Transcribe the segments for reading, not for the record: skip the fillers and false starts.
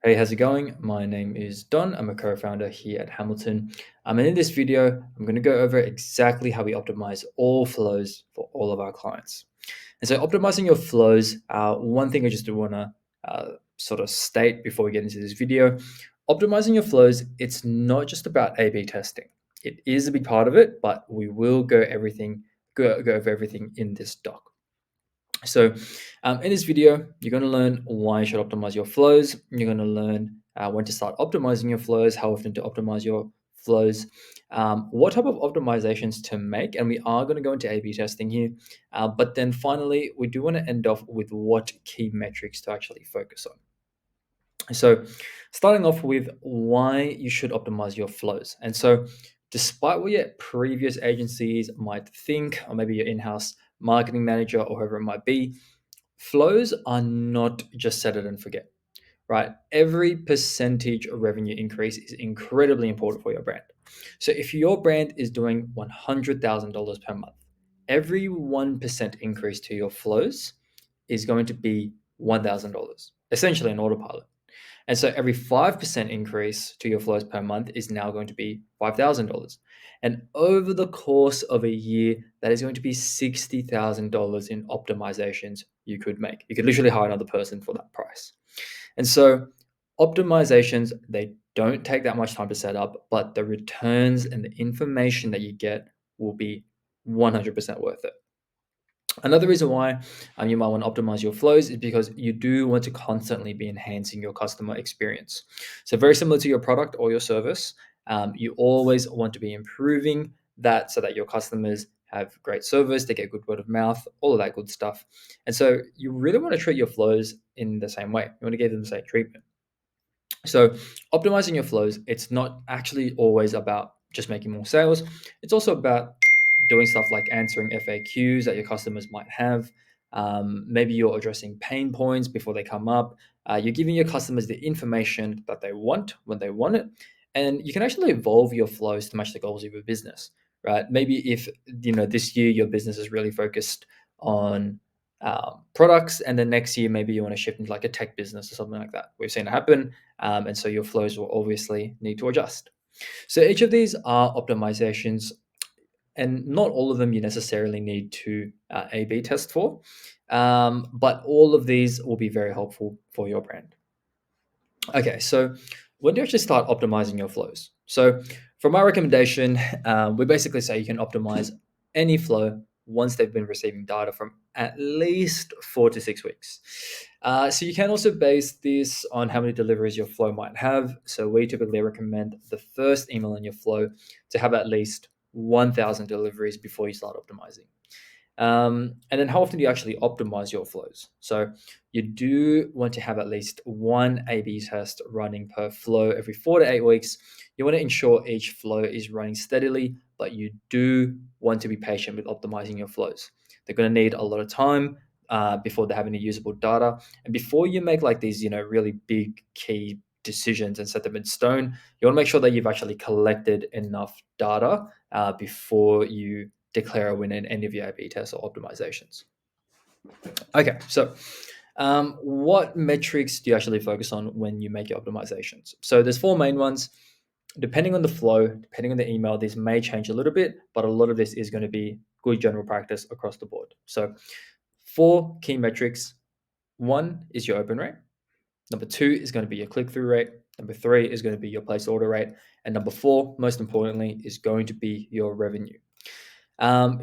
Hey, how's it going? My name is Don. I'm a co-founder here at Hamilton. And in this video, I'm going to go over exactly how we optimize all flows for all of our clients. And so optimizing your flows, one thing I just do want to sort of state before we get into this video, optimizing your flows, it's not just about A/B testing. It is a big part of it, but we will go over everything in this doc. So, in this video, you're going to learn why you should optimize your flows. You're going to learn when to start optimizing your flows, how often to optimize your flows, what type of optimizations to make, and we are going to go into A/B testing here. But then finally, we do want to end off with what key metrics to actually focus on. So, starting off with why you should optimize your flows. And so, despite what your previous agencies might think, or maybe your in-house marketing manager or whoever it might be, flows are not just set it and forget, right? Every percentage of revenue increase is incredibly important for your brand. So if your brand is doing $100,000 per month, every 1% increase to your flows is going to be $1,000, essentially an autopilot. And so every 5% increase to your flows per month is now going to be $5,000. And over the course of a year, that is going to be $60,000 in optimizations you could make. You could literally hire another person for that price. And so optimizations, they don't take that much time to set up, but the returns and the information that you get will be 100% worth it. Another reason why you might want to optimize your flows is because you do want to constantly be enhancing your customer experience. So, very similar to your product or your service, you always want to be improving that so that your customers have great service, they get good word of mouth, all of that good stuff. And so, you really want to treat your flows in the same way. You want to give them the same treatment. So, optimizing your flows, it's not actually always about just making more sales. It's also about doing stuff like answering FAQs that your customers might have. Maybe you're addressing pain points before they come up. You're giving your customers the information that they want when they want it, and you can actually evolve your flows to match the goals of your business. Right? Maybe if this year your business is really focused on products, and then next year maybe you want to shift into like a tech business or something like that. We've seen it happen, and so your flows will obviously need to adjust. So each of these are optimizations, and not all of them you necessarily need to A/B test for, but all of these will be very helpful for your brand. Okay, so when do you actually start optimizing your flows? So, for my recommendation, we basically say you can optimize any flow once they've been receiving data from at least 4 to 6 weeks. So, you can also base this on how many deliveries your flow might have. So, we typically recommend the first email in your flow to have at least 1,000 deliveries before you start optimizing. And then how often do you actually optimize your flows? So you do want to have at least one A/B test running per flow every 4 to 8 weeks. You want to ensure each flow is running steadily, but you do want to be patient with optimizing your flows. They're going to need a lot of time before they have any usable data, and before you make like these, really big key decisions and set them in stone, you want to make sure that you've actually collected enough data before you declare a win in any of your A/B tests or optimizations. Okay, so what metrics do you actually focus on when you make your optimizations? So there's four main ones. Depending on the flow, depending on the email, this may change a little bit, but a lot of this is going to be good general practice across the board. So four key metrics. One is your open rate. Number two is going to be your click-through rate. Number three is going to be your placed order rate. And number four, most importantly, is going to be your revenue.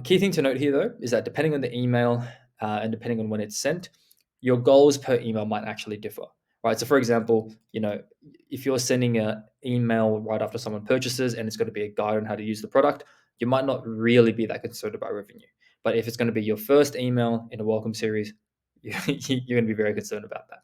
Key thing to note here, though, is that depending on the email and depending on when it's sent, your goals per email might actually differ, right? So, for example, if you're sending an email right after someone purchases and it's going to be a guide on how to use the product, you might not really be that concerned about revenue. But if it's going to be your first email in a welcome series, you're going to be very concerned about that.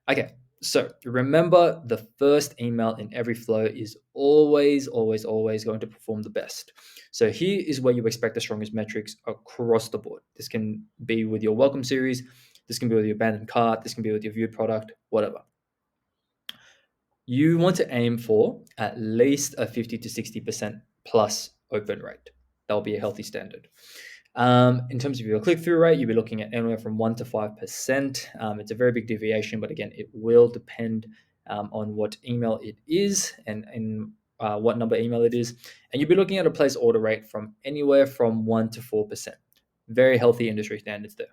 Okay, so remember the first email in every flow is always, always, always going to perform the best. So here is where you expect the strongest metrics across the board. This can be with your welcome series, this can be with your abandoned cart, this can be with your viewed product, whatever. You want to aim for at least a 50 to 60% plus open rate. That will be a healthy standard. In terms of your click-through rate, you'll be looking at anywhere from 1 to 5%. It's a very big deviation, but again, it will depend on what email it is and what number email it is. And you'll be looking at a place order rate from anywhere from 1 to 4%. Very healthy industry standards there.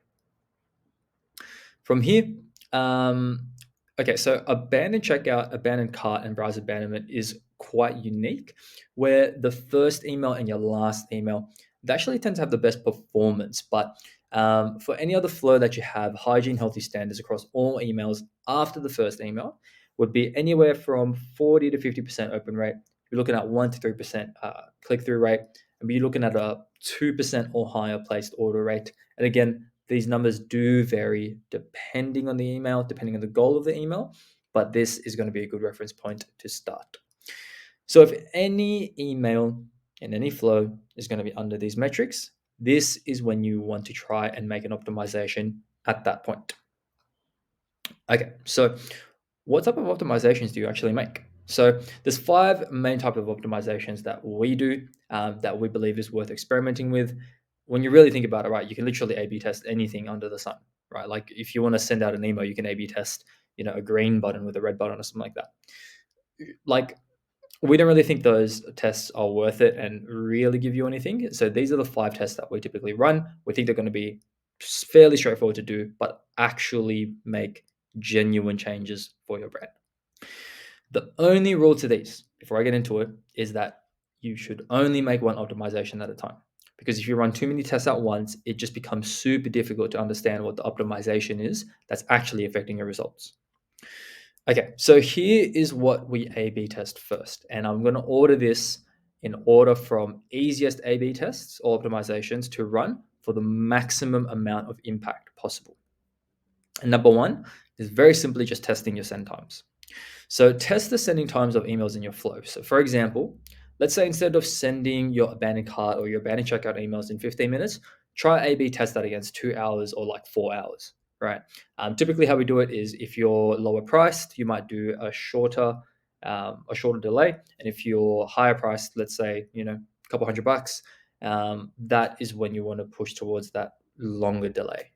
From here, okay, so abandoned checkout, abandoned cart, and browser abandonment is quite unique, where the first email and your last email, they actually tend to have the best performance. But for any other flow that you have, hygiene, healthy standards across all emails after the first email would be anywhere from 40 to 50% open rate. You're looking at 1 to 3% click through rate, and you're looking at a 2% or higher placed order rate. And again, these numbers do vary depending on the email, depending on the goal of the email, but this is going to be a good reference point to start. So if any email in any flow is going to be under these metrics, this is when you want to try and make an optimization at that point. Okay, so what type of optimizations do you actually make? So there's 5 main type of optimizations that we do that we believe is worth experimenting with. When you really think about it, right, you can literally A/B test anything under the sun, right? Like if you want to send out an email, you can A/B test, a green button with a red button or something like that. Like we don't really think those tests are worth it and really give you anything. So these are the 5 tests that we typically run. We think they're going to be fairly straightforward to do, but actually make genuine changes for your brand. The only rule to these, before I get into it, is that you should only make one optimization at a time. Because if you run too many tests at once, it just becomes super difficult to understand what the optimization is that's actually affecting your results. Okay, so here is what we A/B test first. And I'm going to order this in order from easiest A/B tests or optimizations to run for the maximum amount of impact possible. And number 1 is very simply just testing your send times. So test the sending times of emails in your flow. So for example, let's say instead of sending your abandoned cart or your abandoned checkout emails in 15 minutes, try A/B test that against 2 hours or like 4 hours, right? Typically how we do it is if you're lower priced, you might do a shorter delay. And if you're higher priced, let's say, a couple $100, that is when you want to push towards that longer delay.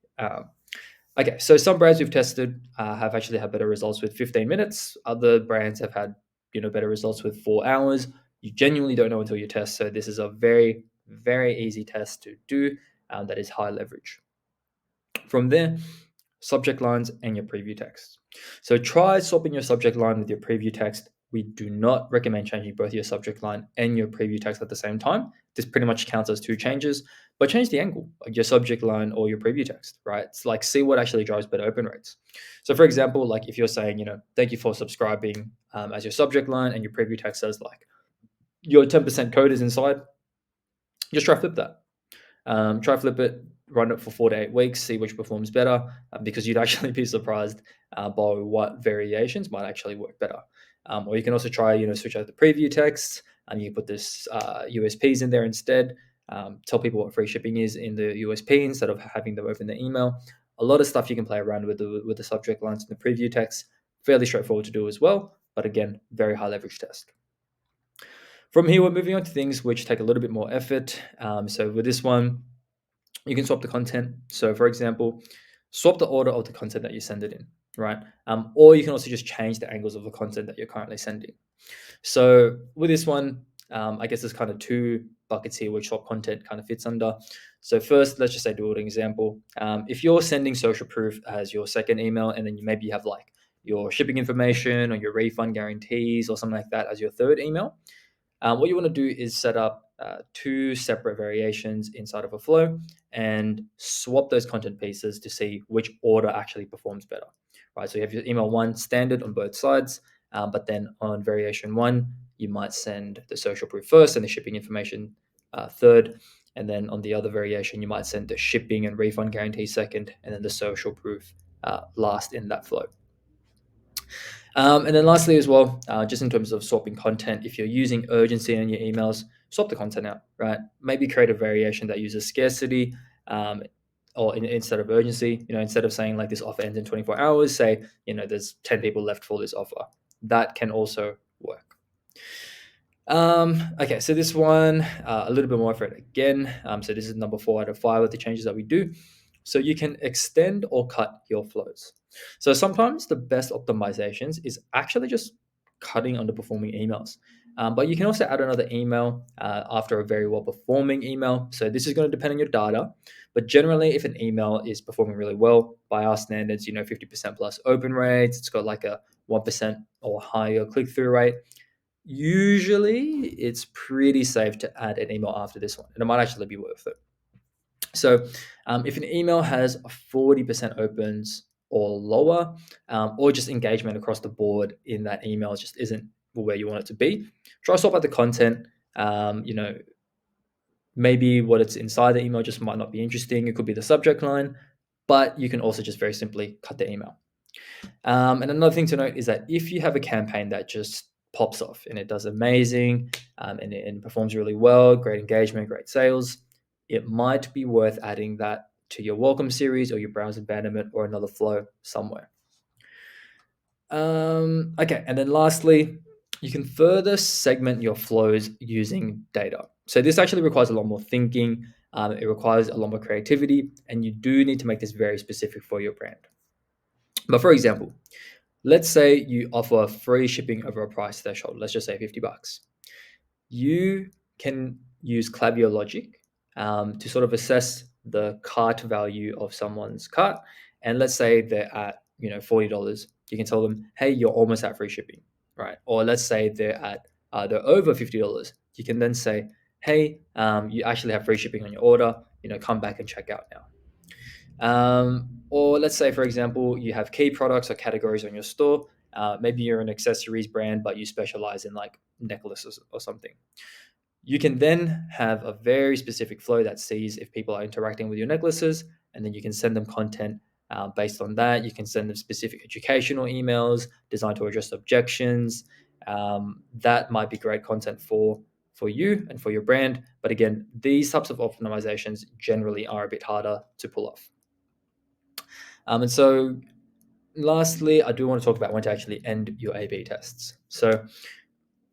Okay, so some brands we've tested have actually had better results with 15 minutes. Other brands have had, better results with 4 hours. You genuinely don't know until you test. So this is a very, very easy test to do that is high leverage. From there, subject lines and your preview text. So try swapping your subject line with your preview text. We do not recommend changing both your subject line and your preview text at the same time. This pretty much counts as 2 changes, but change the angle, like your subject line or your preview text, right? It's like see what actually drives better open rates. So for example, like if you're saying, thank you for subscribing as your subject line and your preview text says like your 10% code is inside, just try flip that. Try flip it, run it for 4 to 8 weeks, see which performs better, because you'd actually be surprised by what variations might actually work better. Or you can also try, switch out the preview text and you put this USPs in there instead. Tell people what free shipping is in the USP instead of having them open the email. A lot of stuff you can play around with the subject lines and the preview text. Fairly straightforward to do as well, but again, very high leverage test. From here, we're moving on to things which take a little bit more effort. So with this one, you can swap the content. So for example, swap the order of the content that you send it in, right? Or you can also just change the angles of the content that you're currently sending. So with this one, I guess there's kind of 2 buckets here which swap content kind of fits under. So first, let's just say do an example. If you're sending social proof as your second email, and then you maybe have like your shipping information or your refund guarantees or something like that as your third email, what you want to do is set up 2 separate variations inside of a flow and swap those content pieces to see which order actually performs better, right? So you have your email 1 standard on both sides, but then on variation 1, you might send the social proof first and the shipping information third. And then on the other variation, you might send the shipping and refund guarantee second, and then the social proof last in that flow. And then lastly as well, just in terms of swapping content, if you're using urgency in your emails, swap the content out, right? Maybe create a variation that uses scarcity or instead of urgency, instead of saying like this offer ends in 24 hours, say, there's 10 people left for this offer. That can also work. Okay, so this one, a little bit more effort again. So this is number 4 out of 5 of the changes that we do. So you can extend or cut your flows. So sometimes the best optimizations is actually just cutting underperforming emails. But you can also add another email after a very well performing email. So this is going to depend on your data. But generally, if an email is performing really well by our standards, 50% plus open rates, it's got like a 1% or higher click through rate. Usually, it's pretty safe to add an email after this one, and it might actually be worth it. So, if an email has 40% opens or lower, or just engagement across the board in that email just isn't where you want it to be, try to sort out the content. Maybe what it's inside the email just might not be interesting. It could be the subject line, but you can also just very simply cut the email. And another thing to note is that if you have a campaign that just pops off and it does amazing and performs really well, great engagement, great sales, it might be worth adding that to your welcome series or your browse abandonment or another flow somewhere. Okay, and then lastly, you can further segment your flows using data. So this actually requires a lot more thinking. It requires a lot more creativity, and you do need to make this very specific for your brand. But for example, let's say you offer free shipping over a price threshold. Let's just say $50. You can use Klaviyo Logic to sort of assess the cart value of someone's cart. And let's say they're at $40. You can tell them, hey, you're almost at free shipping, right? Or let's say they're over $50. You can then say, hey, you actually have free shipping on your order. Come back and check out now. Or let's say, for example, you have key products or categories on your store. Maybe you're an accessories brand, but you specialize in like necklaces or something. You can then have a very specific flow that sees if people are interacting with your necklaces, and then you can send them content based on that. You can send them specific educational emails designed to address objections. That might be great content for you and for your brand. But again, these types of optimizations generally are a bit harder to pull off. And so lastly, I do want to talk about when to actually end your A/B tests. So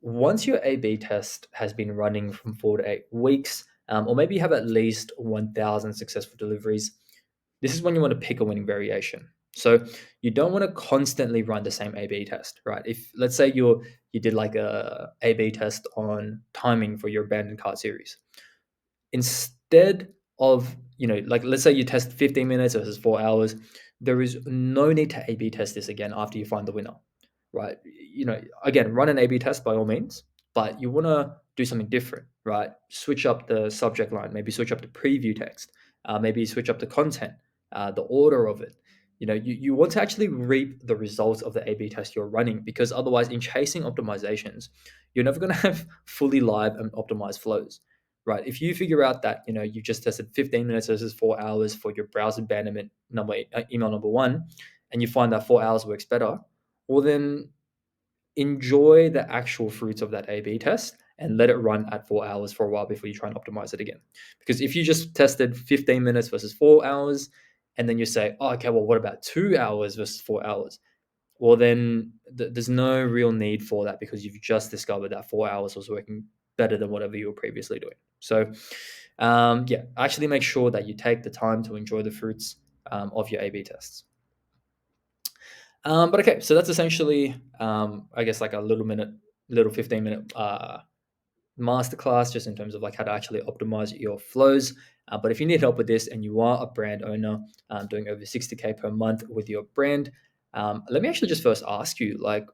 once your A/B test has been running from 4 to 8 weeks, or maybe you have at least 1,000 successful deliveries, this is when you want to pick a winning variation. So you don't want to constantly run the same A/B test, right? If let's say you did like a A/B test on timing for your abandoned cart series, instead of like let's say you test 15 minutes versus 4 hours, there is no need to A/B test this again after you find the winner, right? Again, run an A/B test by all means, but you want to do something different, right? Switch up the subject line, maybe switch up the preview text, maybe switch up the content, the order of it. You want to actually reap the results of the A/B test you're running, because otherwise, in chasing optimizations, you're never going to have fully live and optimized flows, right? If you figure out that you just tested 15 minutes versus 4 hours for your browse abandonment email number one, and you find that 4 hours works better, well then enjoy the actual fruits of that A/B test and let it run at 4 hours for a while before you try and optimize it again. Because if you just tested 15 minutes versus 4 hours, and then you say, oh, okay, well, what about 2 hours versus 4 hours? Well, then there's no real need for that, because you've just discovered that 4 hours was working better than whatever you were previously doing. So, yeah, actually make sure that you take the time to enjoy the fruits of your A/B tests. But okay, so that's essentially, I guess, like a little 15-minute masterclass just in terms of like how to actually optimize your flows. But if you need help with this and you are a brand owner doing over 60K per month with your brand, let me actually just first ask you, like,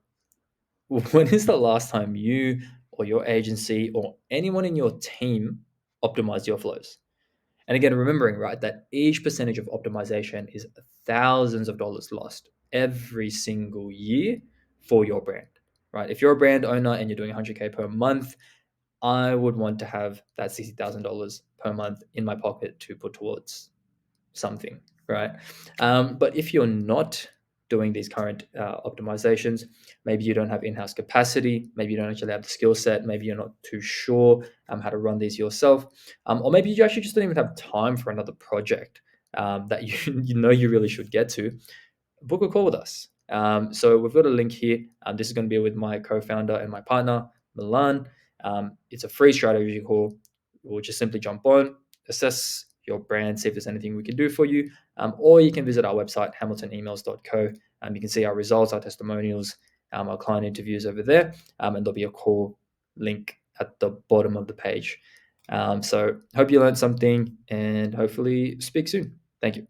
when is the last time you or your agency or anyone in your team optimized your flows? And again, remembering, right, that each percentage of optimization is thousands of dollars lost every single year for your brand, right? If you're a brand owner and you're doing 100K per month, I would want to have that $60,000 per month in my pocket to put towards something, right? But if you're not doing these current optimizations, maybe you don't have in-house capacity, maybe you don't actually have the skill set, maybe you're not too sure how to run these yourself, or maybe you actually just don't even have time for another project that you really should get to, book a call with us. So we've got a link here. This is going to be with my co-founder and my partner, Milan. It's a free strategy call. We'll just simply jump on, assess your brand, see if there's anything we can do for you, or you can visit our website, hamiltonemails.co. You can see our results, our testimonials, our client interviews over there, and there'll be a call link at the bottom of the page. So hope you learned something, and hopefully speak soon. Thank you.